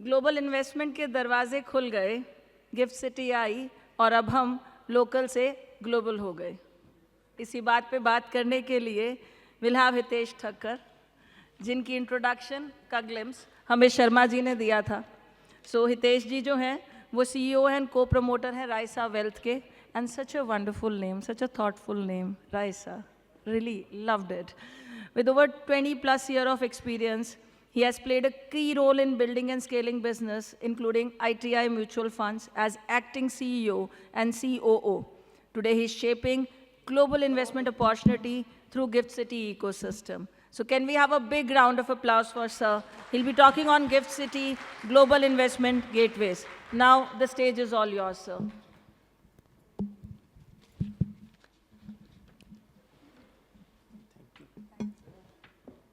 Global investment के दरवाजे खुल गए, गिफ्ट सिटी आई और अब हम लोकल से ग्लोबल हो गए। इसी बात पे बात करने के लिए विल हैव हितेश ठक्कर, जिनकी इंट्रोडक्शन का ग्लिम्स हमें शर्मा जी ने दिया था। सो हितेश जी जो हैं वो CEO एंड को प्रमोटर हैं रायसा वेल्थ के, and such a wonderful name, such a thoughtful name, Raisa, really loved it. With over 20+ years of experience, he has played a key role in building and scaling business, including ITI Mutual Funds as acting CEO and COO. Today, he's shaping global investment opportunity through Gift City ecosystem. So can we have a big round of applause for Sir? He'll be talking on Gift City Global Investment Gateways. Now, the stage is all yours, sir.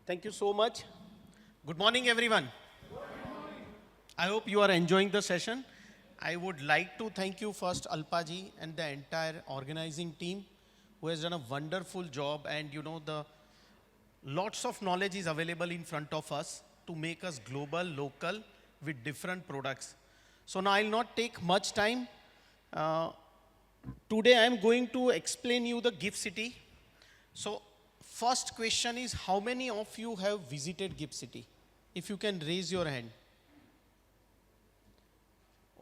Thank you so much. Good morning, everyone. I hope you are enjoying the session. I would like to thank you first, Alpa ji, and the entire organizing team who has done a wonderful job, and you know, lots of knowledge is available in front of us to make us global, local with different products. So now I'll not take much time. Today I'm going to explain you the Gift City. So first question is, how many of you have visited Gift City? If you can raise your hand.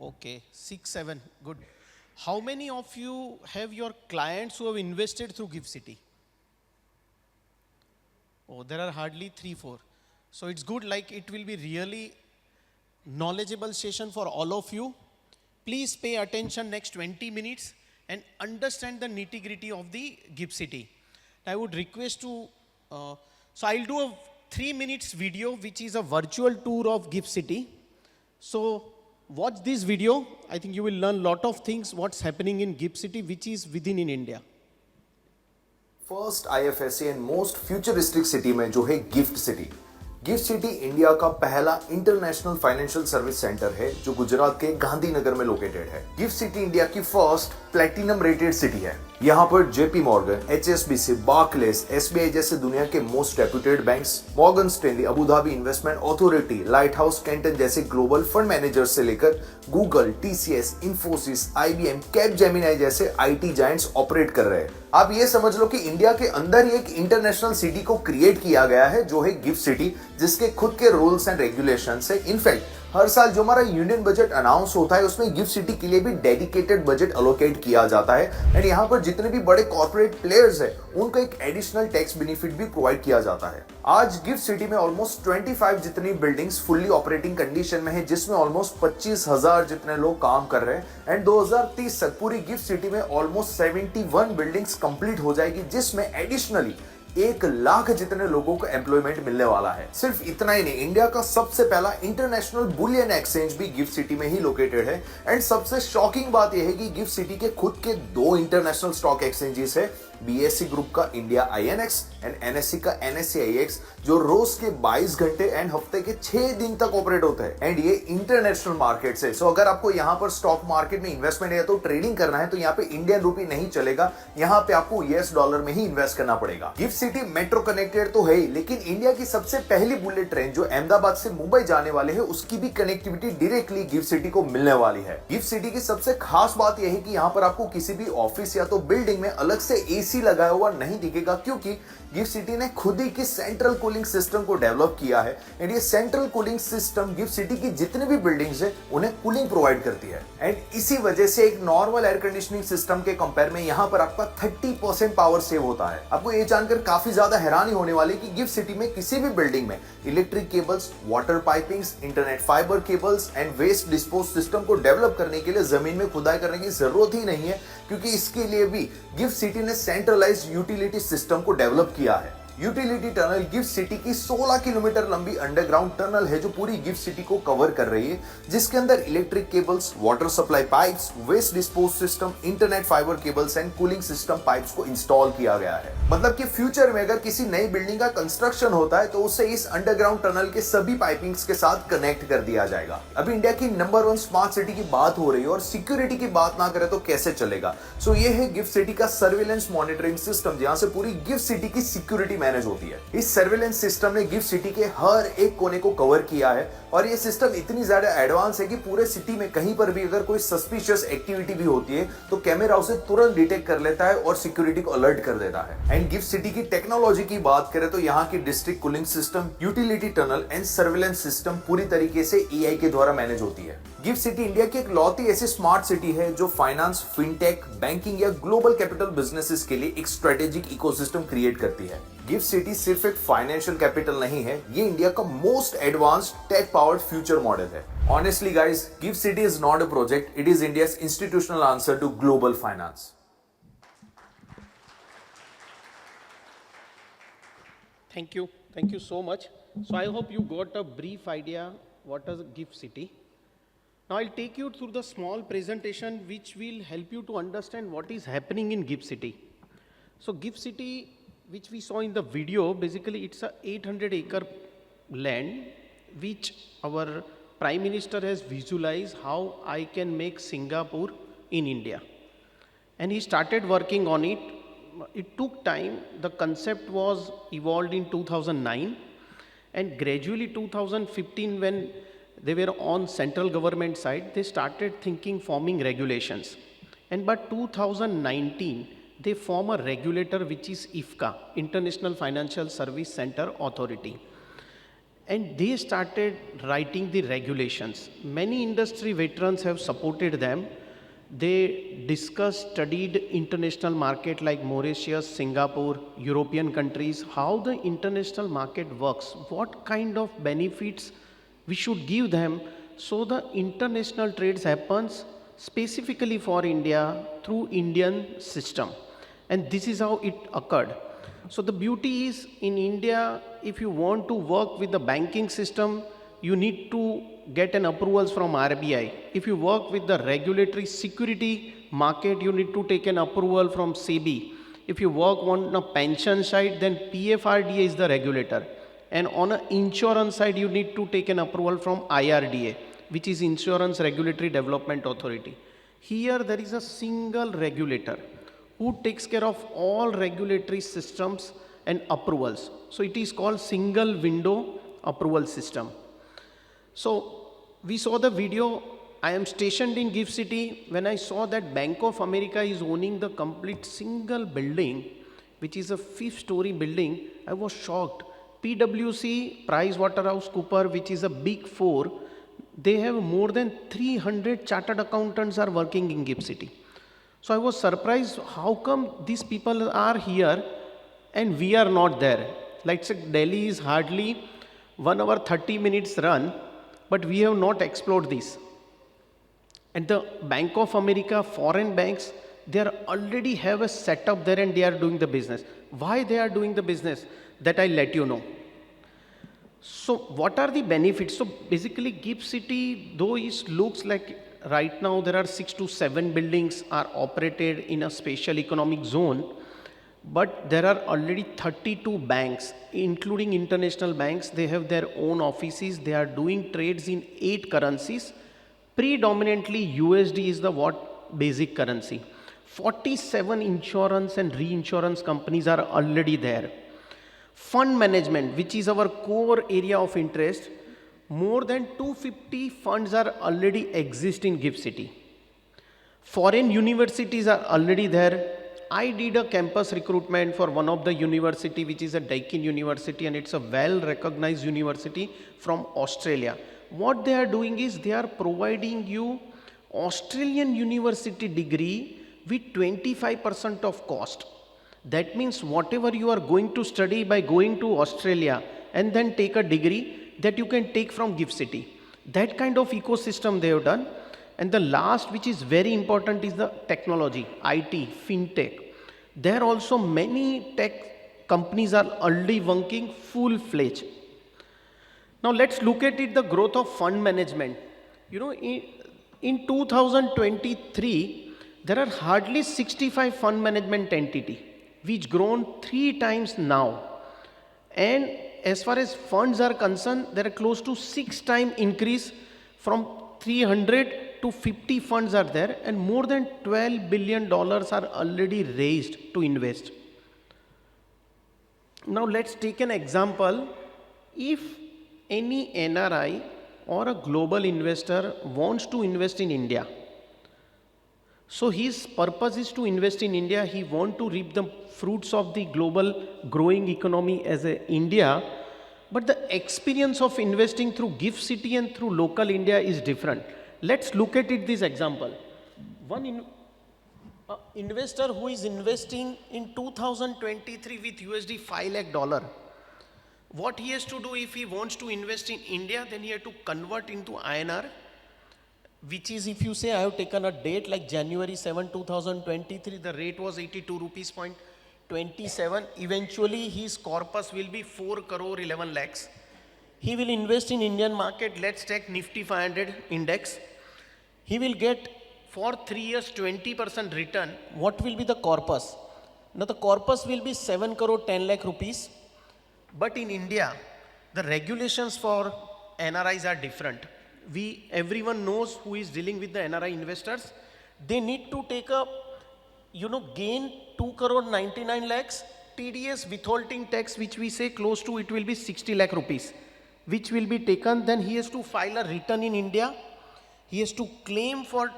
Okay, 6, 7, good. How many of you have your clients who have invested through Gift City? Oh, there are hardly 3, 4. So it's good, like it will be really knowledgeable session for all of you. Please pay attention next 20 minutes and understand the nitty-gritty of the Gift City. I would request to, so I'll do a 3 minutes video which is a virtual tour of Gift City. So watch this video. I think you will learn a lot of things what's happening in Gift City which is within in India. First IFSC and most futuristic city में जो है gift city. Gift city India का पहला international financial service centre है जो गुजरात के गांधीनगर में located है। गिफ्ट सिटी इंडिया की फर्स्ट प्लैटिनम रेटेड सिटी है। यहाँ पर JP Morgan, HSBC, Barclays, SBI जैसे दुनिया के most reputed banks, Morgan Stanley, Abu Dhabi investment authority, light house Canton जैसे ग्लोबल फंड मैनेजर्स से लेकर Google, TCS, Infosys, IBM, Capgemini जैसे IT जायंट्स ऑपरेट कर रहे हैं। आप ये समझ लो कि इंडिया के अंदर ही एक इंटरनेशनल सिटी को क्रिएट किया गया है जो है गिफ्ट सिटी, जिसके खुद के रूल्स एंड रेगुलेशंस है। इनफैक्ट हर साल जो हमारा यूनियन बजट अनाउंस होता है उसमें गिफ्ट सिटी के लिए भी डेडिकेटेड बजट अलोकेट किया जाता है, एंड यहाँ पर जितने भी बड़े कॉर्पोरेट प्लेयर्स हैं उनको एक एडिशनल टैक्स बेनिफिट भी प्रोवाइड किया जाता है। आज गिफ्ट सिटी में ऑलमोस्ट 25 जितनी बिल्डिंग्स फुल्ली ऑपरेटिंग कंडीशन में है, जिसमें ऑलमोस्ट 25,000 जितने लोग काम कर रहे हैं, एंड 2030 तक पूरी गिफ्ट सिटी में ऑलमोस्ट 71 बिल्डिंग्स कंप्लीट हो जाएगी, जिसमें एडिशनली 1 लाख जितने लोगों को एम्प्लॉयमेंट मिलने वाला है। सिर्फ इतना ही नहीं, इंडिया का सबसे पहला इंटरनेशनल बुलियन एक्सचेंज भी गिफ्ट सिटी में ही लोकेटेड है, एंड सबसे शॉकिंग बात यह है कि गिफ्ट सिटी के खुद के 2 इंटरनेशनल स्टॉक एक्सचेंजेस है, BSE ग्रुप का इंडिया INX एंड NSE का NSE IX, जो रोज के 22 घंटे एंड हफ्ते के 6 दिन तक ऑपरेट होते हैं, एंड ये इंटरनेशनल मार्केट है। सो अगर आपको यहाँ पर स्टॉक मार्केट में इन्वेस्टमेंट या तो ट्रेडिंग करना है तो यहाँ पे इंडियन रूपी नहीं चलेगा, यहाँ पे आपको US डॉलर में ही इन्वेस्ट करना पड़ेगा। गिफ्ट सिटी मेट्रो कनेक्टेड तो है ही, लेकिन इंडिया की सबसे पहली बुलेट ट्रेन जो अहमदाबाद से मुंबई जाने वाले है उसकी भी कनेक्टिविटी डायरेक्टली गिफ्ट सिटी को मिलने वाली है। गिफ्ट सिटी की सबसे खास बात यह है कि यहाँ पर आपको किसी भी ऑफिस या तो बिल्डिंग में अलग से AC लगाया हुआ नहीं दिखेगा, क्योंकि गिफ्ट सिटी ने खुद ही की सेंट्रल कूलिंग सिस्टम को डेवलप किया है, एंड ये central cooling system gift city की जितनी भी बिल्डिंग्स है उन्हें कूलिंग प्रोवाइड करती है, एंड इसी वजह से एक नॉर्मल एयर कंडीशनिंग सिस्टम के कंपेयर में यहाँ पर आपका 30% पावर सेव होता है। आपको ये जानकर काफी ज्यादा हैरानी होने वाली कि गिफ्ट सिटी में किसी भी बिल्डिंग में electric cables, water pipings, internet fibre cables and waste dispose system को डेवलप करने के लिए जमीन में खुदाई करने की जरूरत ही नहीं है, क्योंकि इसके लिए भी गिफ्ट सिटी ने सेंट्रलाइज्ड यूटिलिटी सिस्टम को डेवलप किया है। यूटिलिटी टनल गिफ्ट सिटी की 16 किलोमीटर लंबी अंडरग्राउंड टनल है जो पूरी गिफ्ट सिटी को कवर कर रही है, जिसके अंदर electric cables, water supply pipes, waste dispose system, internet fibre cables and cooling system pipes को इंस्टॉल किया गया है। मतलब कि फ्यूचर में अगर किसी नई बिल्डिंग का कंस्ट्रक्शन होता है तो उसे इस अंडरग्राउंड टनल के सभी पाइपिंग्स के साथ कनेक्ट कर दिया जाएगा। अभी इंडिया की नंबर 1 स्मार्ट सिटी की बात हो रही है और सिक्योरिटी की बात ना करें तो कैसे चलेगा। सो ये है गिफ्ट सिटी का सर्विलेंस मॉनिटरिंग सिस्टम, जहां से पूरी गिफ्ट सिटी की सिक्योरिटी मैनेज होती है। इस सर्विलेंस सिस्टम ने गिफ्ट सिटी के हर एक कोने को कवर किया है और ये सिस्टम इतनी ज्यादा एडवांस है कि पूरे सिटी में कहीं पर भी अगर कोई सस्पिशियस एक्टिविटी भी होती है तो कैमरा उसे तुरंत डिटेक्ट कर लेता है और सिक्योरिटी को अलर्ट कर देता है। एंड गिफ्ट सिटी की टेक्नोलॉजी की बात करें तो यहाँ की district cooling system, utility tunnel and surveillance system पूरी तरीके से एआई के द्वारा मैनेज होती है। गिफ्ट सिटी इंडिया की एक लौती ऐसी स्मार्ट सिटी है जो फाइनेंस, फिनटेक, बैंकिंग या ग्लोबल कैपिटल बिजनेसेस के लिए एक स्ट्रेटेजिक इकोसिस्टम क्रिएट करती है। गिफ्ट सिटी सिर्फ एक फाइनेंशियल कैपिटल नहीं है, ये इंडिया का most advanced tech powered future model है। Honestly guys, GIFT City is not a project, it is India's institutional answer to global finance. Thank you so much. So I hope you got a brief idea what is Gift City. Now I'll take you through the small presentation which will help you to understand what is happening in Gift City. So Gift City, which we saw in the video, basically it's a 800-acre land which our Prime Minister has visualized how I can make Singapore in India. And he started working on it. It took time. The concept was evolved in 2009 and gradually 2015 when they were on central government side, they started forming regulations. And by 2019, they form a regulator which is IFSC, International Financial Service Center Authority. And they started writing the regulations. Many industry veterans have supported them. They discussed, studied international market like Mauritius, Singapore, European countries, how the international market works, what kind of benefits we should give them so the international trades happens specifically for India through Indian system. And this is how it occurred. So the beauty is in India, if you want to work with the banking system, you need to get an approvals from RBI. If you work with the regulatory security market, you need to take an approval from SEBI. If you work on a pension side, then PFRDA is the regulator. And on an insurance side, you need to take an approval from IRDA, which is Insurance Regulatory Development Authority. Here there is a single regulator who takes care of all regulatory systems and approvals. So it is called single window approval system. So we saw the video. I am stationed in Gift City. When I saw that Bank of America is owning the complete single building, which is a 5th-story building, I was shocked. PwC, PricewaterhouseCoopers, which is a big four, they have more than 300 chartered accountants are working in Gift City. So I was surprised, how come these people are here and we are not there? Like say Delhi is hardly 1 hour 30 minutes run, but we have not explored this. And the Bank of America, foreign banks, they are already have a setup there and they are doing the business. Why they are doing the business? That I'll let you know. So what are the benefits? So basically Gift City, though it looks like right now there are 6 to 7 buildings are operated in a special economic zone, but there are already 32 banks, including international banks. They have their own offices. They are doing trades in 8 currencies. Predominantly USD is the basic currency. 47 insurance and reinsurance companies are already there. Fund management, which is our core area of interest, more than 250 funds are already exist in Gift City. Foreign universities are already there. I did a campus recruitment for one of the university, which is a Deakin University, and it's a well-recognized university from Australia. What they are doing is they are providing you Australian university degree with 25% of cost. That means whatever you are going to study by going to Australia and then take a degree that you can take from Gift City. That kind of ecosystem they have done. And the last, which is very important, is the technology, IT, fintech. There also many tech companies are already working full-fledged. Now let's look at it, the growth of fund management. You know, in 2023, there are hardly 65 fund management entity, which grown 3 times now. And as far as funds are concerned, there are close to 6 times increase from 300 to 50 funds are there, and more than $12 billion are already raised to invest. Now let's take an example. If any NRI or a global investor wants to invest in India, so his purpose is to invest in India, he want to reap the fruits of the global growing economy as a India, but the experience of investing through GIFT City and through local India is different. Let's look at it this example. One investor who is investing in 2023 with USD 5 lakh dollar, what he has to do if he wants to invest in India, then he has to convert into INR, which is, if you say I have taken a date like January 7, 2023, the rate was 82 rupees point 27. Eventually his corpus will be 4 crore 11 lakhs. He will invest in Indian market. Let's take Nifty 500 index. He will get for 3 years 20% return. What will be the corpus? Now the corpus will be 7 crore 10 lakh rupees. But in India, the regulations for NRIs are different. Everyone knows who is dealing with the NRI investors. They need to take a, gain 2 crore 99 lakhs, TDS withholding tax, which we say close to, it will be 60 lakh rupees, which will be taken. Then he has to file a return in India. He has to claim for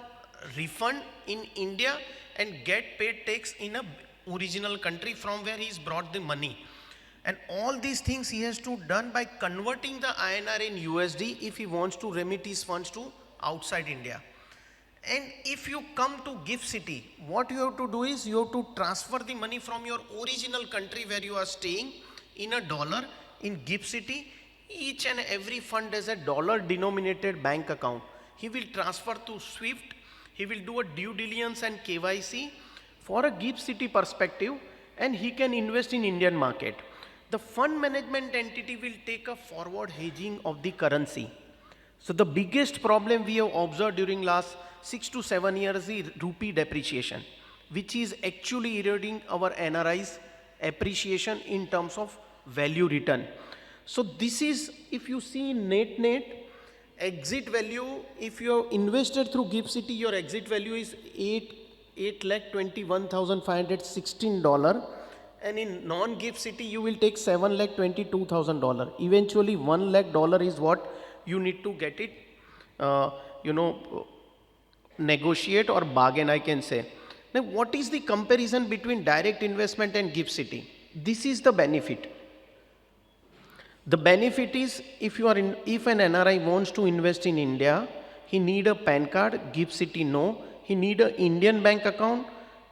refund in India and get paid tax in a original country from where he's brought the money. And all these things he has to done by converting the INR in USD if he wants to remit his funds to outside India. And if you come to GIFT City, what you have to do is you have to transfer the money from your original country where you are staying in a dollar in GIFT City. Each and every fund has a dollar denominated bank account. He will transfer to SWIFT. He will do a due diligence and KYC for a GIFT City perspective, and he can invest in Indian market. The fund management entity will take a forward hedging of the currency. So the biggest problem we have observed during last 6 to 7 years is rupee depreciation, which is actually eroding our NRI's appreciation in terms of value return. So this is, if you see net exit value, if you have invested through GIFT City, your exit value is $8,21,516. And in non-GIFT City, you will take $7,22,000. Eventually, $1 lakh is what you need to get it, negotiate or bargain, I can say. Now, what is the comparison between direct investment and GIFT City? This is the benefit. The benefit is, if an NRI wants to invest in India, he need a PAN card, GIFT City no. He need an Indian bank account,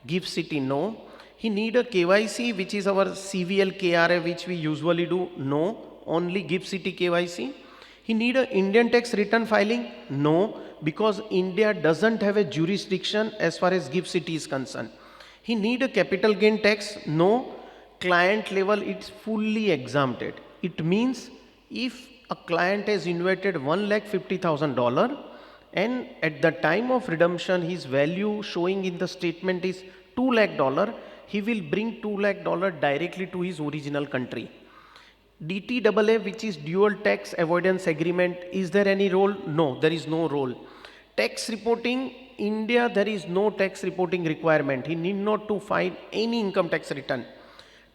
GIFT City no. He need a KYC, which is our CVL KRA, which we usually do, no. Only GIFT City KYC. He need an Indian tax return filing, no, because India doesn't have a jurisdiction as far as GIFT City is concerned. He need a capital gain tax, no. Client level, it's fully exempted. It means if a client has invested $1,50,000 and at the time of redemption his value showing in the statement is $2 lakh, he will bring $2 lakh directly to his original country. DTAA, which is dual tax avoidance agreement, is there any role? No, there is no role. Tax reporting, India, there is no tax reporting requirement. He need not to file any income tax return.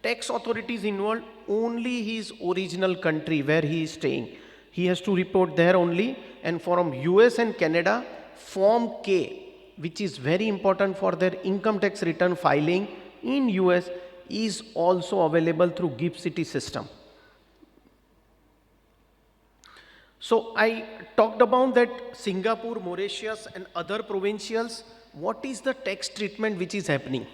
Tax authorities involved only his original country where he is staying. He has to report there only. And from US and Canada, Form K, which is very important for their income tax return filing in US, is also available through GIFT City system. So I talked about that Singapore, Mauritius and other provincials, what is the tax treatment which is happening?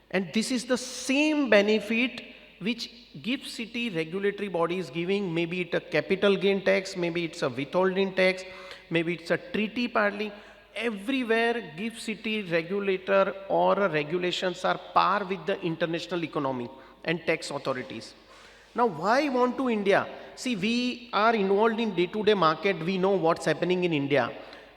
And this is the same benefit which GIFT City regulatory body is giving. Maybe it's a capital gain tax, maybe it's a withholding tax, maybe it's a treaty partly. Everywhere GIFT City regulator or regulations are par with the international economy and tax authorities. Now why want to India? See, we are involved in day-to-day market, we know what's happening in India.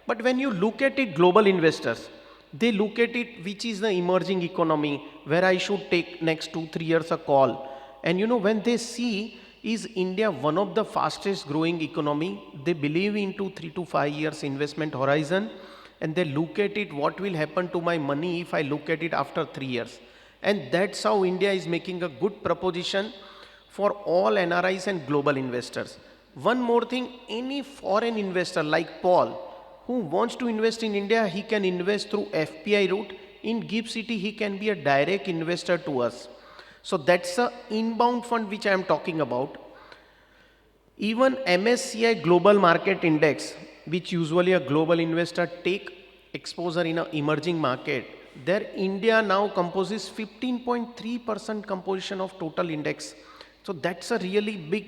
But when you look at it, global investors, they look at it which is the emerging economy where I should take next 2-3 years a call. And when they see is India one of the fastest growing economy, they believe into 3 to 5 years investment horizon, and they look at it, what will happen to my money if I look at it after 3 years. And that's how India is making a good proposition for all NRIs and global investors. One more thing, any foreign investor like Paul who wants to invest in India, he can invest through FPI route. In GIFT City, he can be a direct investor to us. So that's a inbound fund which I am talking about. Even MSCI Global Market Index, which usually a global investor take exposure in an emerging market, there India now composes 15.3% composition of total index. So that's a really big,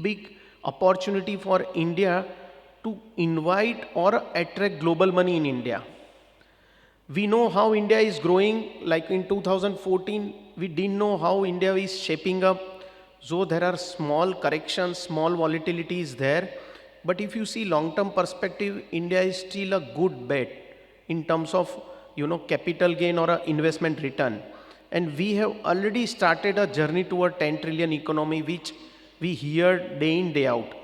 big opportunity for India to invite or attract global money in India. We know how India is growing, like in 2014, we didn't know how India is shaping up. So there are small corrections, small volatility is there. But if you see long-term perspective, India is still a good bet in terms of, capital gain or a investment return. And we have already started a journey toward 10 trillion economy, which we hear day in, day out.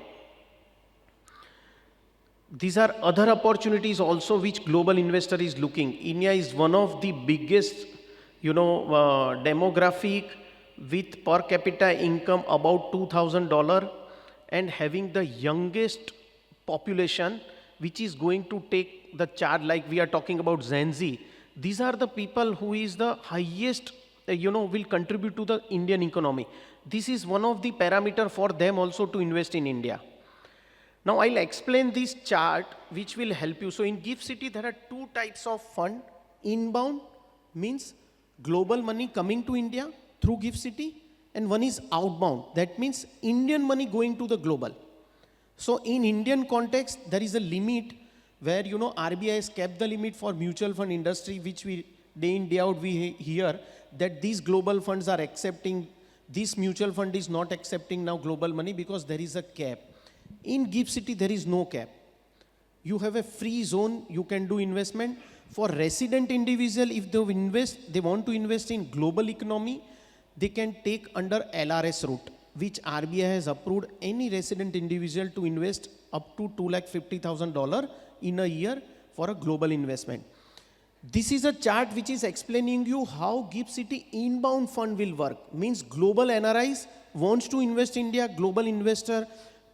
These are other opportunities also which global investor is looking. India is one of the biggest, demographic with per capita income about $2,000 and having the youngest population which is going to take the charge, like we are talking about GenZ. These are the people who is the highest, will contribute to the Indian economy. This is one of the parameter for them also to invest in India. Now I'll explain this chart which will help you. So in GIFT City there are two types of fund. Inbound means global money coming to India through GIFT City, and one is outbound. That means Indian money going to the global. So in Indian context there is a limit where RBI has kept the limit for mutual fund industry, which we day in day out we hear that these global funds are accepting, this mutual fund is not accepting now global money because there is a cap. In GIFT City, there is no cap. You have a free zone, you can do investment. For resident individual, if they want to invest in global economy, they can take under LRS route, which RBI has approved any resident individual to invest up to $250,000 in a year for a global investment. This is a chart which is explaining you how GIFT City inbound fund will work. Means global NRIs wants to invest in India, global investor,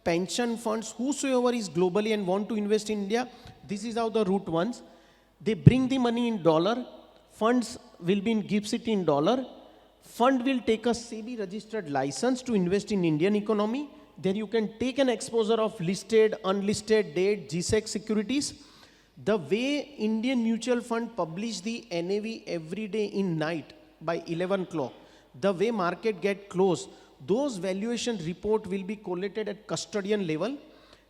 pension funds, whosoever is globally and want to invest in India, this is how the route runs. They bring the money in dollar, funds will be in GIFT City in dollar, fund will take a SEBI registered license to invest in Indian economy. Then you can take an exposure of listed, unlisted, debt, GSEC securities. The way Indian mutual fund publish the NAV every day in night by 11 o'clock, the way market get closed, those valuation report will be collated at custodian level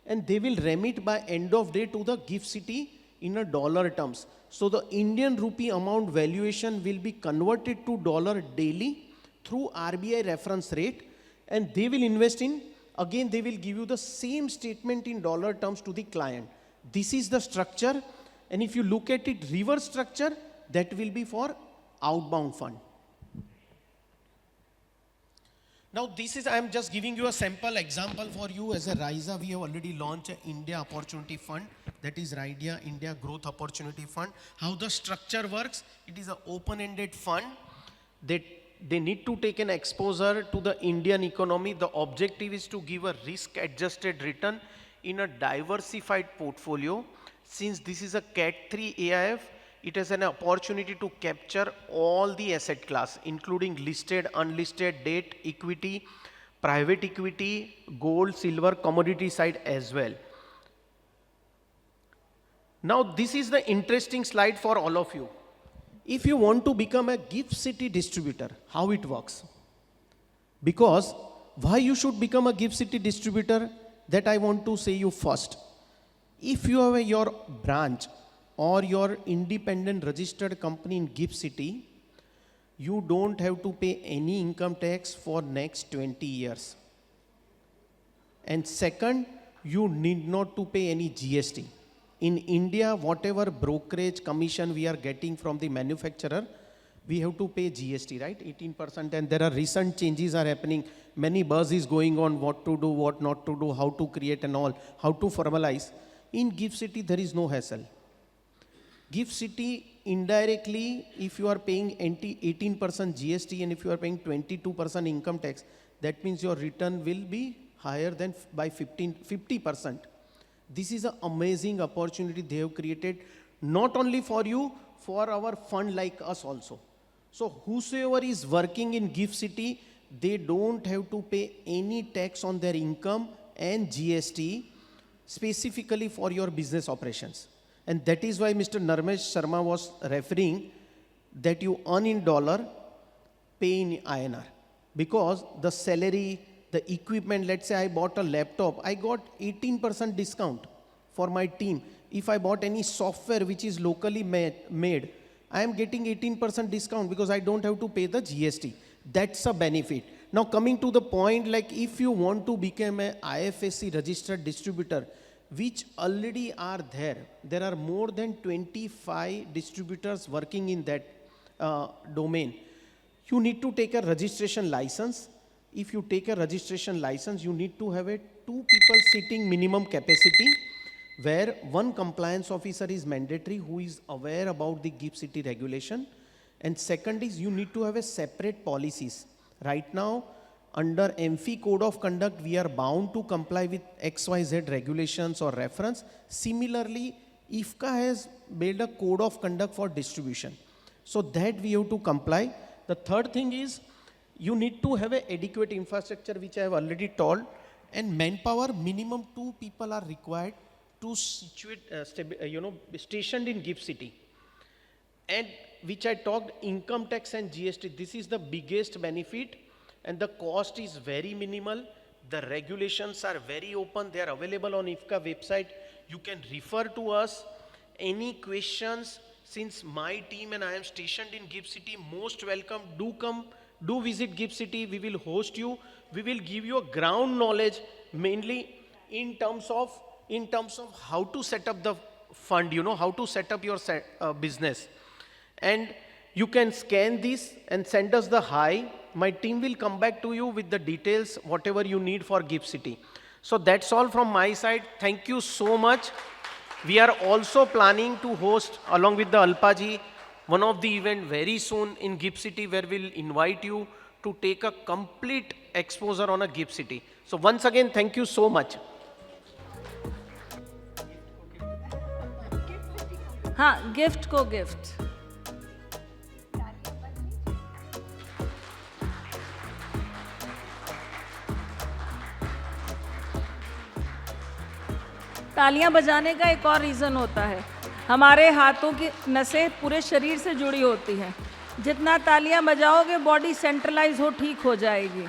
and they will remit by end of day to the GIFT City in a dollar terms. So the Indian rupee amount valuation will be converted to dollar daily through RBI reference rate, and they will invest in, again they will give you the same statement in dollar terms to the client. This is the structure, and if you look at it reverse structure, that will be for outbound fund. Now this is, I am just giving you a sample example for you. As a RYSA, we have already launched an India Opportunity Fund, that is RYSA India Growth Opportunity Fund. How the structure works, it is an open-ended fund that they need to take an exposure to the Indian economy. The objective is to give a risk-adjusted return in a diversified portfolio. Since this is a Cat 3 AIF, it has an opportunity to capture all the asset class, including listed, unlisted, debt, equity, private equity, gold, silver, commodity side as well. Now this is the interesting slide for all of you. If you want to become a GIFT City distributor, how it works? Because why you should become a GIFT City distributor, that I want to say you first. If you have your branch or your independent registered company in GIFT City, you don't have to pay any income tax for next 20 years. And second, you need not to pay any GST. In India, whatever brokerage commission we are getting from the manufacturer, we have to pay GST, right? 18%, and there are recent changes are happening. Many buzz is going on what to do, what not to do, how to create and all, how to formalize. In GIFT City, there is no hassle. GIFT City indirectly, if you are paying 18% GST and if you are paying 22% income tax, that means your return will be higher than by 50%. This is an amazing opportunity they have created, not only for you, for our fund like us also. So whosoever is working in GIFT City, they don't have to pay any tax on their income and GST specifically for your business operations. And that is why Mr. Narmesh Sharma was referring that you earn in dollar, pay in INR. Because the salary, the equipment, let's say I bought a laptop, I got 18% discount for my team. If I bought any software which is locally made, I am getting 18% discount because I don't have to pay the GST. That's a benefit. Now coming to the point, like if you want to become a IFSC registered distributor, which already are there are more than 25 distributors working in that domain. You need to take a registration license. If you take a registration license, you need to have a 2 people sitting minimum capacity, where one compliance officer is mandatory who is aware about the GIFT City regulation. And second is you need to have a separate policies. Right now, under MFI Code of Conduct, we are bound to comply with XYZ regulations or reference. Similarly, IFSC has made a code of conduct for distribution. So that we have to comply. The third thing is you need to have an adequate infrastructure, which I have already told, and manpower, minimum 2 people are required to situate, stationed in GIFT City. And which I talked, income tax and GST, this is the biggest benefit, and the cost is very minimal. The regulations are very open. They are available on IFSC website. You can refer to us. Any questions, since my team and I am stationed in GIFT City, most welcome. Do come, do visit GIFT City. We will host you. We will give you a ground knowledge, mainly in terms of how to set up the fund, how to set up your business. And you can scan this and send us the hi. My team will come back to you with the details, whatever you need for GIFT City. So that's all from my side. Thank you so much. We are also planning to host, along with the Alpaji, one of the event very soon in GIFT City, where we'll invite you to take a complete exposure on a GIFT City. So once again, thank you so much. हाँ, gift को gift. तालियां बजाने का एक और reason होता है, हमारे हाथों की नसें पूरे शरीर से जुड़ी होती हैं। जितना तालियां बजाओगे बॉडी सेंट्रलाइज हो, ठीक हो जाएगी।